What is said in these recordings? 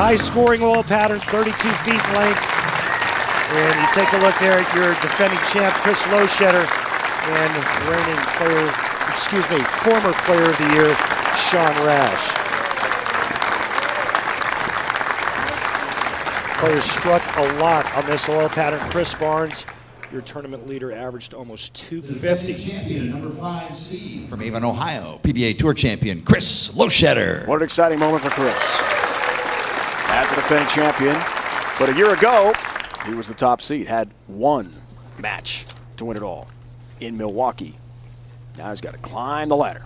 High-scoring oil pattern, 32 feet in length. And you take a look there at your defending champ, Chris Loschetter, and reigning player, former player of the year, Shawn Rash. Players struck a lot on this oil pattern. Chris Barnes, your tournament leader, averaged almost 250. Champion, number 5 seed from Avon, Ohio, PBA Tour champion Chris Loschetter. What an exciting moment for Chris. As a defending champion, but a year ago, he was the top seed, had one match to win it all in Milwaukee. Now he's got to climb the ladder.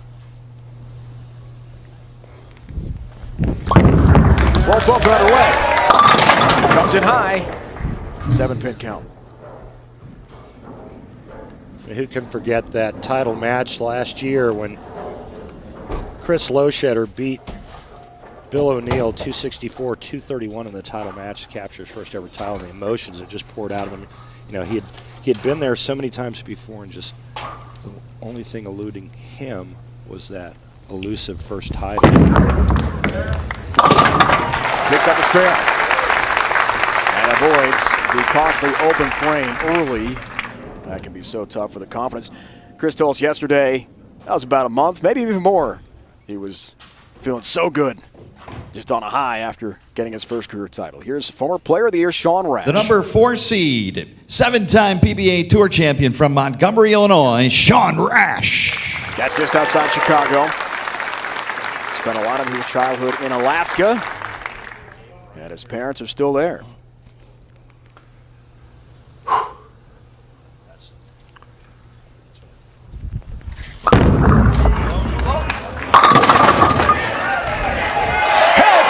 Both open underway. Comes in high. 7-pin count. Who can forget that title match last year when Chris Loschetter beat Bill O'Neill 264-231 in the title match to capture his first ever title. The emotions that just poured out of him. You know, he had been there so many times before, and just the only thing eluding him was that elusive first title. Picks up a spare and avoids the costly open frame early. That can be so tough for the confidence. Chris told us yesterday, that was about a month, maybe even more. He was feeling so good, just on a high after getting his first career title. Here's former player of the year, Shawn Rash. The number 4 seed, 7-time PBA Tour champion from Montgomery, Illinois, Shawn Rash. That's just outside Chicago. Spent a lot of his childhood in Alaska, and his parents are still there.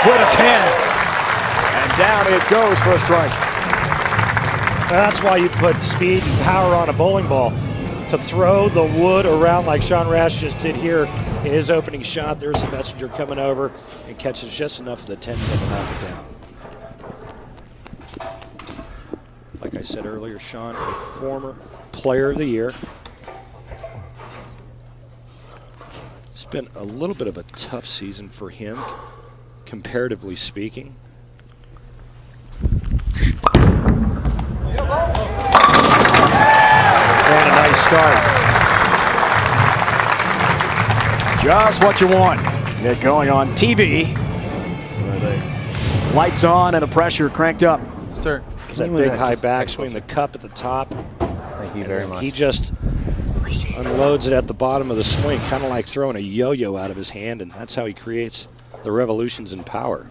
With a 10, and down it goes for a strike. That's why you put speed and power on a bowling ball. To throw the wood around like Shawn Rash just did here in his opening shot. There's a messenger coming over and catches just enough of the 10 pin to knock it down. Like I said earlier, Shawn, a former player of the year. It's been a little bit of a tough season for him, comparatively speaking. And a nice start. Just what you want. Get going on TV, where the lights on and the pressure cranked up. Sir, that big high backswing, the cup at the top. Thank you very much. He just unloads it at the bottom of the swing, kind of like throwing a yo-yo out of his hand, and that's how he creates the revolutions in power.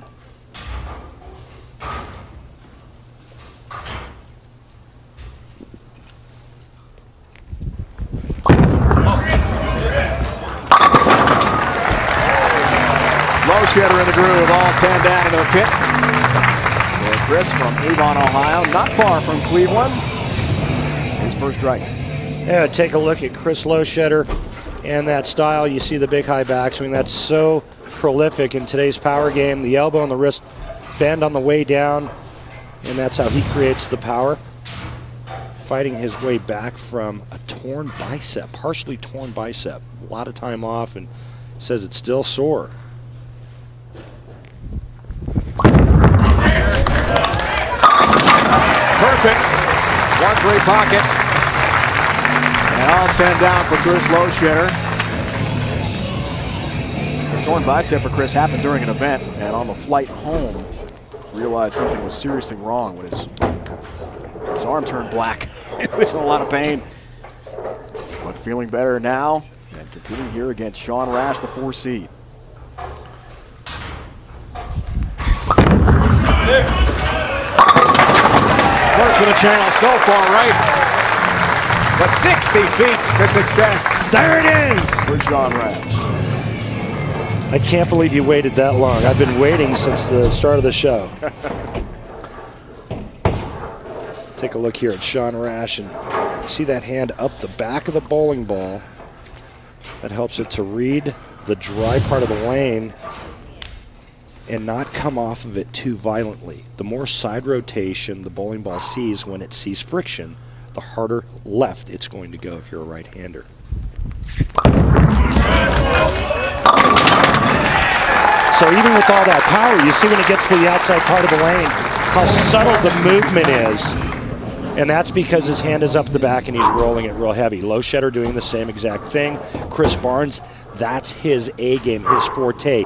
Loschetter in the groove, all 10 down into the pit. For Chris from Avon, Ohio, not far from Cleveland. His first strike. Yeah, take a look at Chris Loschetter and that style. You see the big high backswing. That's so prolific in today's power game. The elbow and the wrist bend on the way down, and that's how he creates the power. Fighting his way back from a torn bicep, partially torn bicep. A lot of time off, and says it's still sore. Perfect. One great pocket. And all 10 down for Chris Loschetter. The torn bicep for Chris happened during an event, and on the flight home, realized something was seriously wrong when his arm turned black. He was in a lot of pain. But feeling better now, and competing here against Shawn Rash, the 4 seed. Flirts with the channel so far right, but 60 feet to success. There it is! For Shawn Rash. I can't believe you waited that long. I've been waiting since the start of the show. Take a look here at Shawn Rash, and see that hand up the back of the bowling ball. That helps it to read the dry part of the lane and not come off of it too violently. The more side rotation the bowling ball sees when it sees friction, the harder left it's going to go if you're a right-hander. So even with all that power, you see when it gets to the outside part of the lane, how subtle the movement is. And that's because his hand is up the back and he's rolling it real heavy. Loschetter doing the same exact thing. Chris Barnes, that's his A game, his forte.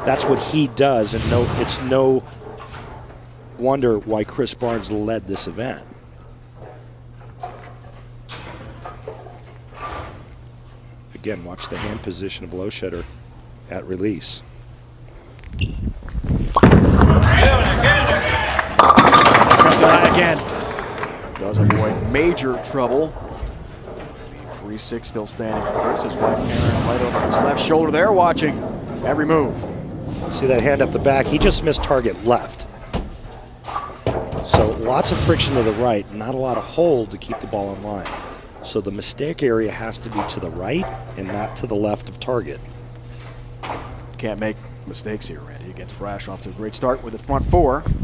That's what he does, and it's no wonder why Chris Barnes led this event. Again, watch the hand position of Loschetter at release. Comes high again. Does avoid major trouble. 3-6 still standing for Chris. His wife Karen right over his left shoulder there, watching every move. See that hand up the back? He just missed target left. So lots of friction to the right, not a lot of hold to keep the ball in line. So the mistake area has to be to the right and not to the left of target. Can't make mistakes here, Randy. Against Rash, off to a great start with the front four. Picks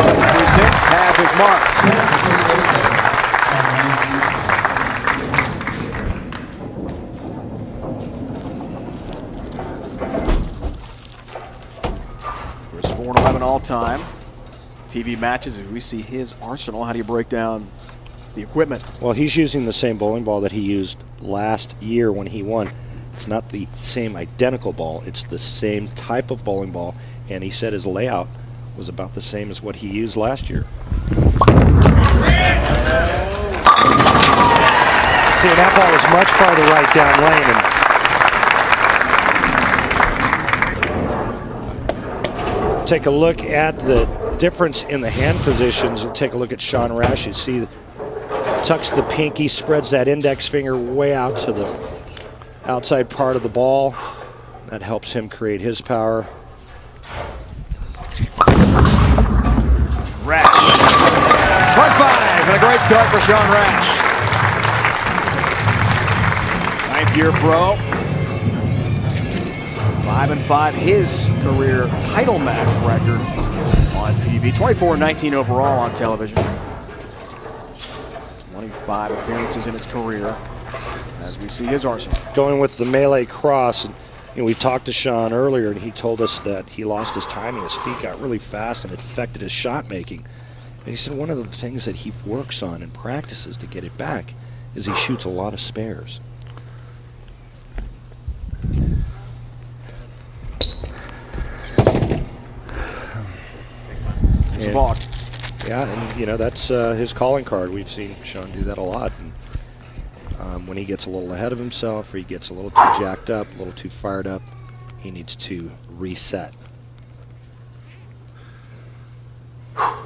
up the 3-6, has his marks. Chris 4-11 all time. TV matches, as we see his arsenal. How do you break down the equipment? Well, he's using the same bowling ball that he used last year when he won. It's not the same identical ball, it's the same type of bowling ball, and he said his layout was about the same as what he used last year. See, that ball was much farther right down lane. And take a look at the difference in the hand positions. And take a look at Shawn Rash. You see, tucks the pinky, spreads that index finger way out to the outside part of the ball. That helps him create his power. Rash. Front five, and a great start for Shawn Rash. 9th year pro. 5-5, his career title match record on TV. 24-19 overall on television. 25 appearances in his career, as we see his arsenal. Going with the melee cross. And, we talked to Shawn earlier, and he told us that he lost his timing. His feet got really fast, and it affected his shot making. And he said one of the things that he works on and practices to get it back is he shoots a lot of spares. There's a balk. Yeah, and that's his calling card. We've seen Shawn do that a lot. And, when he gets a little ahead of himself, or he gets a little too jacked up, a little too fired up, he needs to reset. How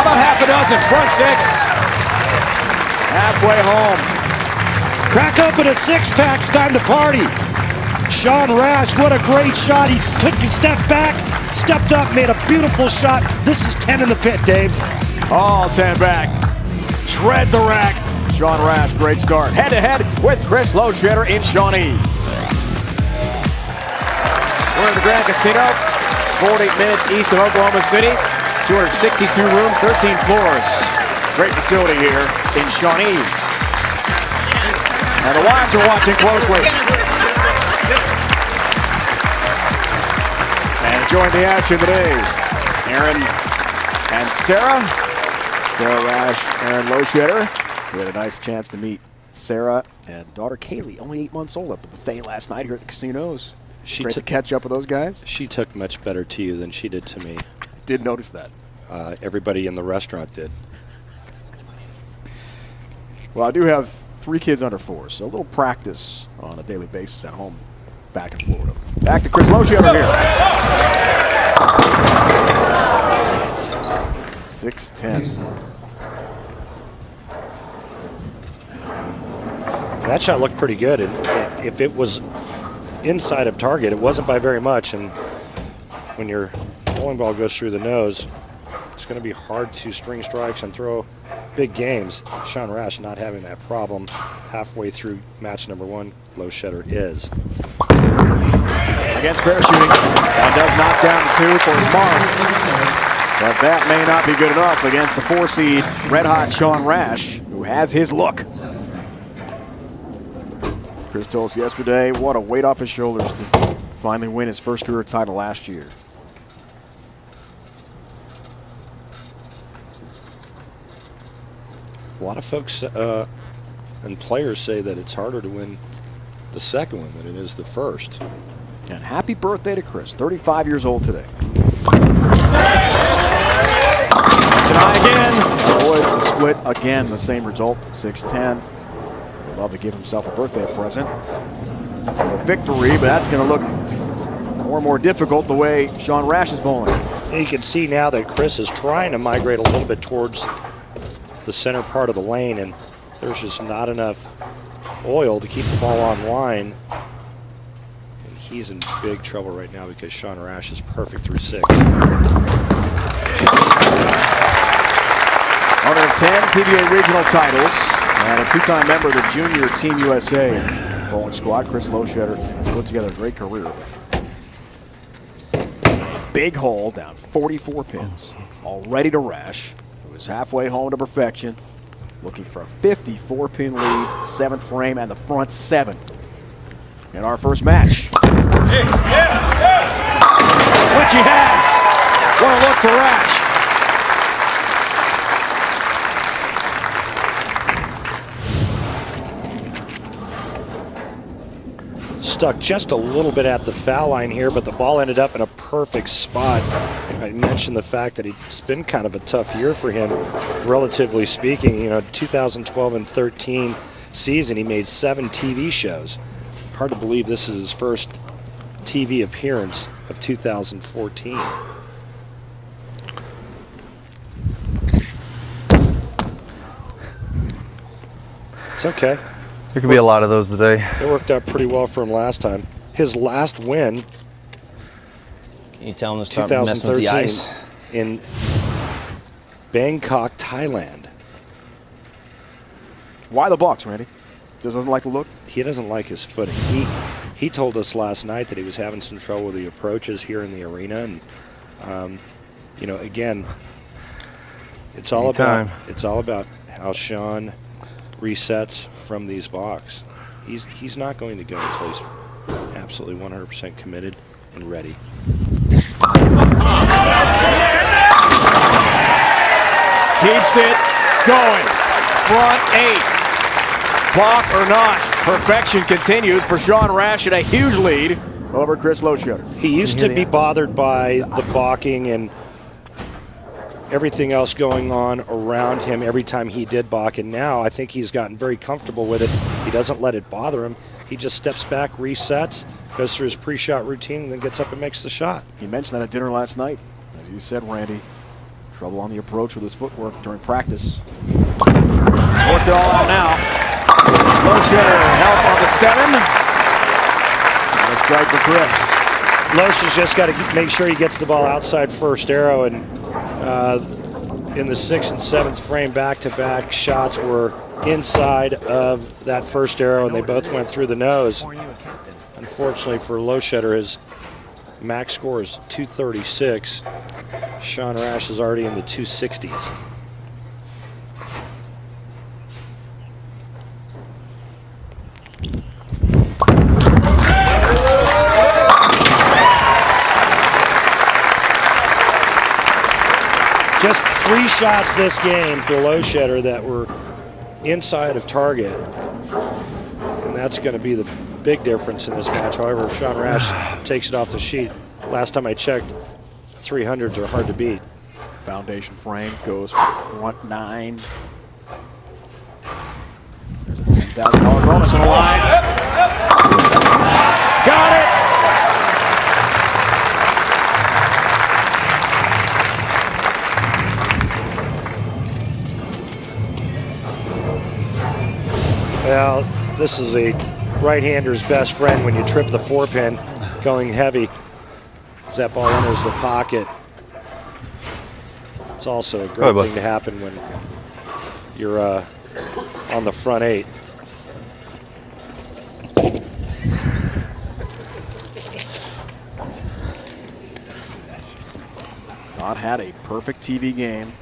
about half a dozen? Front six. Halfway home. Crack open a six-pack, it's time to party. Shawn Rash, what a great shot. He took a step back, stepped up, made a beautiful shot. This is 10 in the pit, Dave. All 10 back. Shreds the rack. Shawn Rash, great start. Head-to-head with Chris Loschetter in Shawnee. We're in the Grand Casino, 40 minutes east of Oklahoma City. 262 rooms, 13 floors. Great facility here in Shawnee. And the wives are watching closely. And join the action today, Aaron and Sarah. Sarah Rash, Aaron Loschetter. We had a nice chance to meet Sarah and daughter Kaylee, only 8 months old, at the buffet last night here at the casinos. Great to catch up with those guys. She took much better to you than she did to me. Did notice that. Everybody in the restaurant did. Well, I do have 3 kids under 4, so a little practice on a daily basis at home back in Florida. Back to Chris Loschetter here. 6-10. That shot looked pretty good. And if it was inside of target, it wasn't by very much. And when your bowling ball goes through the nose, it's going to be hard to string strikes and throw big games. Shawn Rash not having that problem halfway through match number 1. Loschetter is. Against parachuting, and does knock down the 2 for his mark. But that may not be good enough against the 4 seed red hot Shawn Rash, who who has his look. Chris told us yesterday what a weight off his shoulders to finally win his first career title last year. A lot of folks and players say that it's harder to win the second one than it is the first. And happy birthday to Chris, 35 years old today. Tonight again, avoids the split again, the same result, 6-10. Would love to give himself a birthday present. A victory, but that's going to look more and more difficult the way Shawn Rash is bowling. You can see now that Chris is trying to migrate a little bit towards the center part of the lane, and there's just not enough oil to keep the ball on line. And he's in big trouble right now because Shawn Rash is perfect through 6. 110 PBA regional titles and a 2-time member of the Junior Team USA bowling squad. Chris Loschetter has put together a great career. Big hole down 44 pins, all ready to Rash, who is halfway home to perfection, looking for a 54-pin lead, 7th frame, and the front 7 in our first match. Which he has. What a look for Rash. Stuck just a little bit at the foul line here, but the ball ended up in a perfect spot. I mentioned the fact that it's been kind of a tough year for him, relatively speaking. You know, 2012 and 13 season, he made 7 TV shows. Hard to believe this is his first TV appearance of 2014. It's okay. There could be a lot of those today. It worked out pretty well for him last time. His last win, can you tell him to start messing with the ice? In Bangkok, Thailand. Why the box, Randy? Doesn't like the look? He doesn't like his footing. He told us last night that he was having some trouble with the approaches here in the arena, and you know, again, it's all about how Shawn resets from these blocks. He's not going to go until he's absolutely 100% committed and ready. Keeps it going. Front 8. Block or not, perfection continues for Shawn Rash at a huge lead over Chris Loschetter. He used to be bothered by the balking and everything else going on around him every time he did balk, and now I think he's gotten very comfortable with it. He doesn't let it bother him. He just steps back, resets, goes through his pre-shot routine, and then gets up and makes the shot. He mentioned that at dinner last night. As you said, Randy, trouble on the approach with his footwork during practice. Worked it all out now. Loschetter help on the 7. And a strike for Chris. Losch has just got to make sure he gets the ball outside first arrow, and in the 6th and 7th frame, back-to-back shots were inside of that first arrow, and they both went through the nose. Unfortunately for Loschetter, his max score is 236. Shawn Rash is already in the 260s. Just 3 shots this game for Loschetter that were inside of target, and that's going to be the big difference in this match. However, if Shawn Rash takes it off the sheet, last time I checked, 300s are hard to beat. Foundation frame goes for front 9. There's a $10,000 bonus on the line. Got it! Well, this is a right-hander's best friend when you trip the 4-pin going heavy. As that ball enters the pocket. It's also a great thing to happen when you're on the front 8. Not had a perfect TV game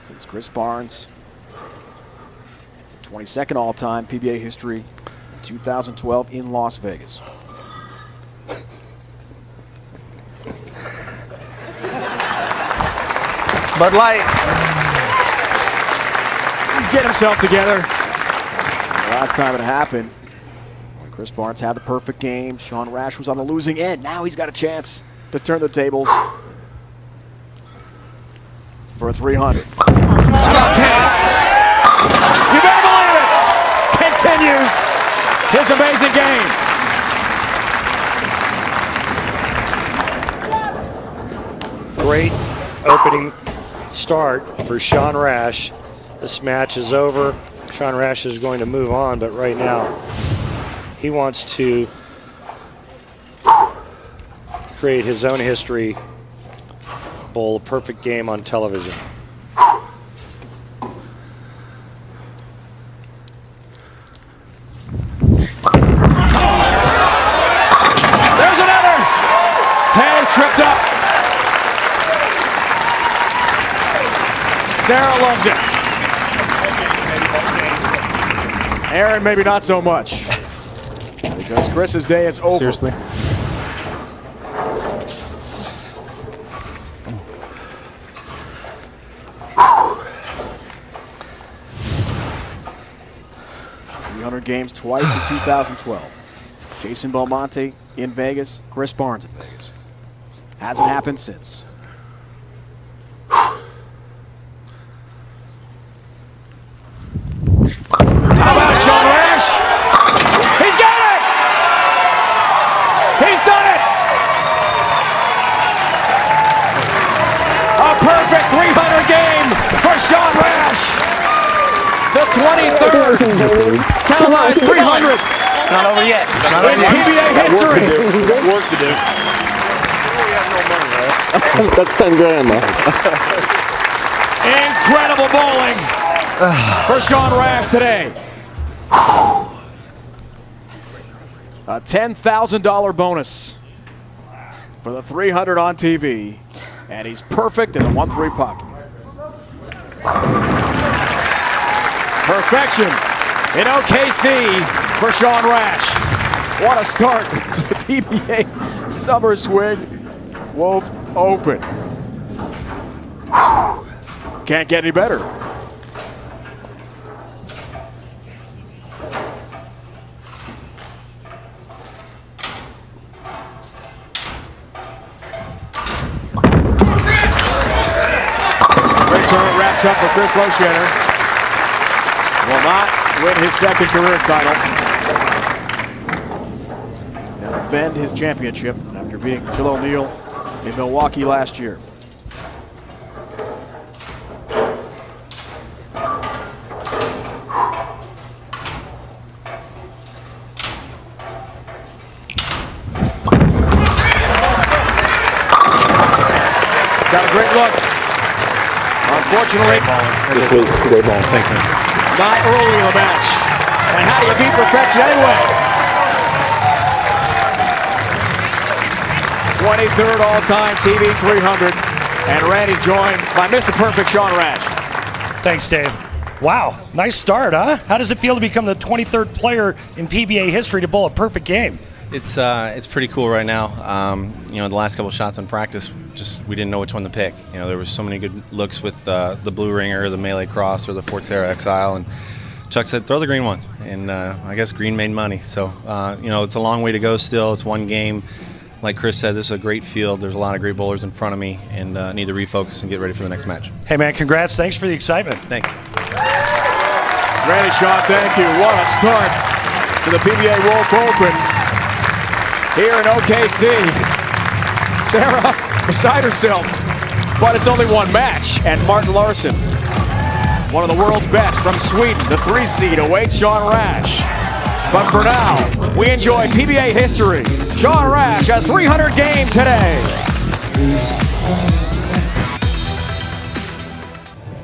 since Chris Barnes 22nd all-time PBA history, 2012 in Las Vegas. Bud Light. He's getting himself together. The last time it happened, when Chris Barnes had the perfect game, Shawn Rash was on the losing end. Now he's got a chance to turn the tables for a 300. About 10. You better believe it. Continues his amazing game. Great opening start for Shawn Rash. This match is over. Shawn Rash is going to move on, but right now he wants to create his own history, bowl a perfect game on television. There's another. Taz tripped up. Sarah loves it. Aaron, maybe not so much. Because Chris's day is over. Seriously? Games twice in 2012. Jason Belmonte in Vegas, Chris Barnes in Vegas. Hasn't happened since. How about Shawn Rash? He's got it! He's done it! A perfect 300 game for Shawn Rash. The 23rd televised 300. It's not over yet. In PBA history. Work to do. That's 10 grand, though. Incredible bowling for Shawn Rash today. A $10,000 bonus for the 300 on TV. And he's perfect in the 1-3 pocket. Perfection in OKC for Shawn Rash. What a start to the PBA summer swing. Wove open. Can't get any better. Great tournament wraps up for Chris Loschetter. Will not win his second career title. And defend his championship after being Bill O'Neill in Milwaukee last year. Got a great look. Unfortunately, This was great ball. Thank you. not early in the match. And how do you beat perfection anyway? 23rd all-time TV 300. And Randy joined by Mr. Perfect Shawn Rash. Thanks, Dave. Wow, nice start, huh? How does it feel to become the 23rd player in PBA history to bowl a perfect game? It's pretty cool right now. You know, the last couple shots in practice, we didn't know which one to pick. You know, there was so many good looks with the blue ringer, the melee cross, or the Forterra Exile, and Chuck said throw the green one, and I guess green made money. So you know, it's a long way to go still. It's one game. Like Chris said, this is a great field. There's a lot of great bowlers in front of me, and need to refocus and get ready for the next match. Hey man, congrats! Thanks for the excitement. Thanks. Randy, Shawn, thank you. What a start to the PBA Wolf Open here in OKC. Sarah beside herself, but it's only one match. And Martin Larsson, one of the world's best from Sweden, the 3 seed, awaits Shawn Rash. But for now, we enjoy PBA history. Shawn Rash, a 300 game today.